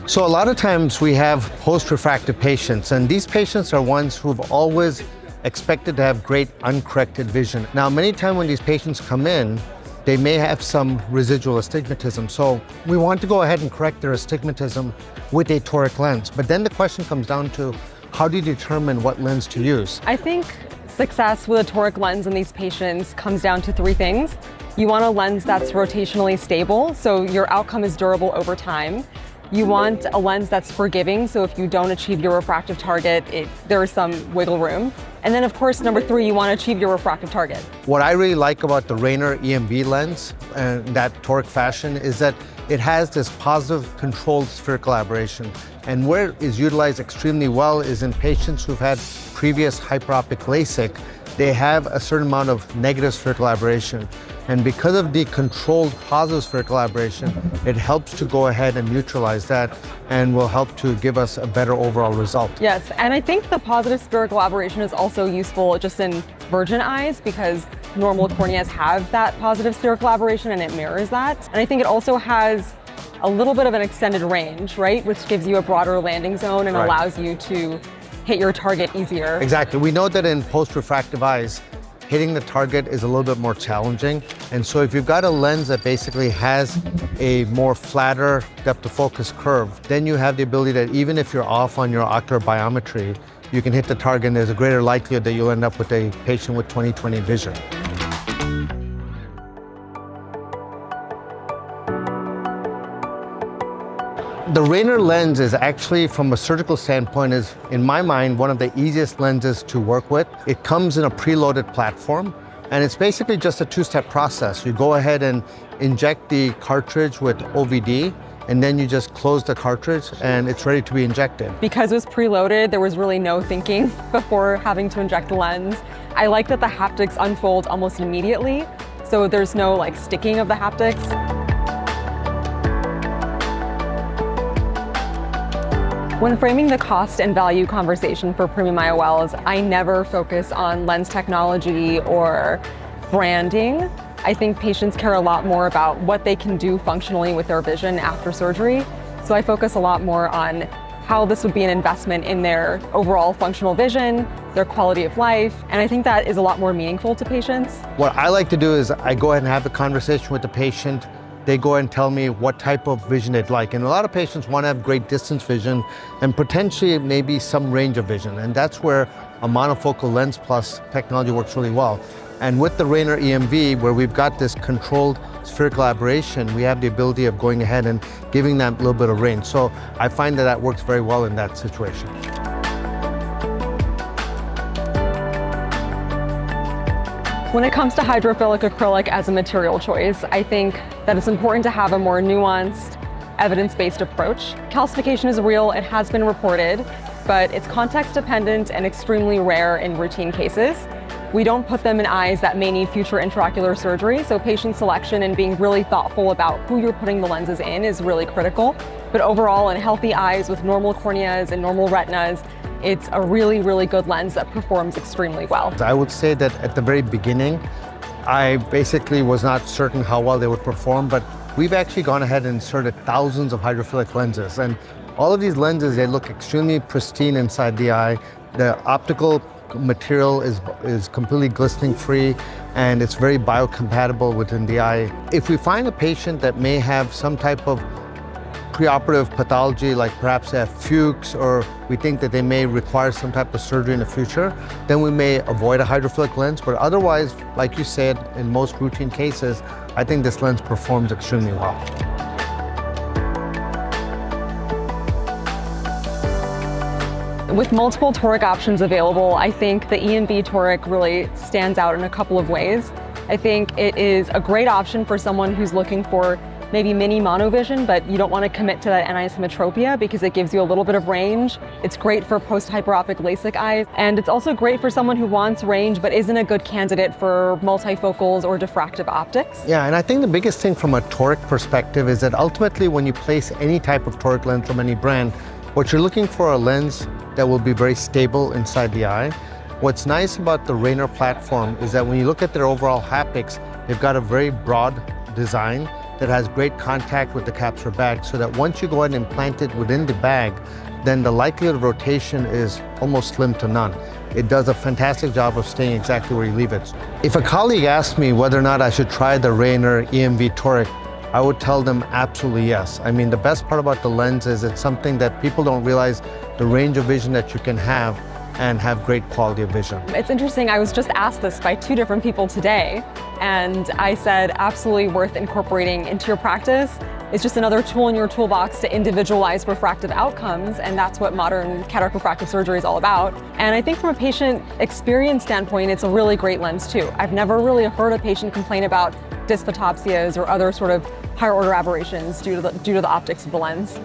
So a lot of times we have post-refractive patients, and these patients are ones who've always expected to have great uncorrected vision. Now, many times when these patients come in, they may have some residual astigmatism. So we want to go ahead and correct their astigmatism with a toric lens. But then the question comes down to, how do you determine what lens to use? I think success with a toric lens in these patients comes down to three things. You want a lens that's rotationally stable, so your outcome is durable over time. You want a lens that's forgiving, so if you don't achieve your refractive target, there is some wiggle room. And then of course, number three, you want to achieve your refractive target. What I really like about the RayOne EMV lens and that toric fashion is that it has this positive controlled spherical aberration. And where it is utilized extremely well is in patients who've had previous hyperopic LASIK. They have a certain amount of negative spherical aberration. And because of the controlled positive spherical aberration, it helps to go ahead and neutralize that and will help to give us a better overall result. Yes, and I think the positive spherical aberration is also useful just in virgin eyes because normal corneas have that positive spherical aberration and it mirrors that. And I think it also has a little bit of an extended range, right? Which gives you a broader landing zone and allows you to hit your target easier. Exactly. We know that in post-refractive eyes, hitting the target is a little bit more challenging. And so if you've got a lens that basically has a more flatter depth of focus curve, then you have the ability that even if you're off on your ocular biometry, you can hit the target and there's a greater likelihood that you'll end up with a patient with 20/20 vision. The RayOne lens is actually, from a surgical standpoint, is, in my mind, one of the easiest lenses to work with. It comes in a preloaded platform, and it's basically just a two-step process. You go ahead and inject the cartridge with OVD, and then you just close the cartridge, and it's ready to be injected. Because it was preloaded, there was really no thinking before having to inject the lens. I like that the haptics unfold almost immediately, so there's no sticking of the haptics. When framing the cost and value conversation for premium IOLs, I never focus on lens technology or branding. I think patients care a lot more about what they can do functionally with their vision after surgery. So I focus a lot more on how this would be an investment in their overall functional vision, their quality of life, and I think that is a lot more meaningful to patients. What I like to do is I go ahead and have the conversation with the patient. They go and tell me what type of vision they'd like. And a lot of patients want to have great distance vision and potentially maybe some range of vision. And that's where a monofocal lens plus technology works really well. And with the RayOne EMV, where we've got this controlled spherical aberration, we have the ability of going ahead and giving that little bit of range. So I find that that works very well in that situation. When it comes to hydrophilic acrylic as a material choice, I think that it's important to have a more nuanced, evidence-based approach. Calcification is real, it has been reported, but it's context-dependent and extremely rare in routine cases. We don't put them in eyes that may need future intraocular surgery, so patient selection and being really thoughtful about who you're putting the lenses in is really critical. But overall, in healthy eyes with normal corneas and normal retinas, it's a really, really good lens that performs extremely well. I would say that at the very beginning, I basically was not certain how well they would perform, but we've actually gone ahead and inserted thousands of hydrophilic lenses. And all of these lenses, they look extremely pristine inside the eye. The optical material is completely glistening free, and it's very biocompatible within the eye. If we find a patient that may have some type of preoperative pathology, like perhaps they have Fuchs, or we think that they may require some type of surgery in the future, then we may avoid a hydrophilic lens. But otherwise, like you said, in most routine cases, I think this lens performs extremely well. With multiple toric options available, I think the EMV Toric really stands out in a couple of ways. I think it is a great option for someone who's looking for maybe mini monovision, but you don't want to commit to that anisometropia because it gives you a little bit of range. It's great for post-hyperopic LASIK eyes, and it's also great for someone who wants range but isn't a good candidate for multifocals or diffractive optics. Yeah, and I think the biggest thing from a toric perspective is that ultimately when you place any type of toric lens from any brand, what you're looking for a lens that will be very stable inside the eye. What's nice about the RayOne platform is that when you look at their overall haptics, they've got a very broad design that has great contact with the capsular bag, so that once you go ahead and implant it within the bag, then the likelihood of rotation is almost slim to none. It does a fantastic job of staying exactly where you leave it. If a colleague asked me whether or not I should try the RayOne EMV Toric, I would tell them absolutely yes. I mean, the best part about the lens is it's something that people don't realize the range of vision that you can have and have great quality of vision. It's interesting, I was just asked this by 2 different people today, and I said absolutely worth incorporating into your practice. It's just another tool in your toolbox to individualize refractive outcomes, and that's what modern cataract refractive surgery is all about. And I think from a patient experience standpoint, it's a really great lens too. I've never really heard a patient complain about dysphotopsias or other sort of higher order aberrations due to the optics of the lens.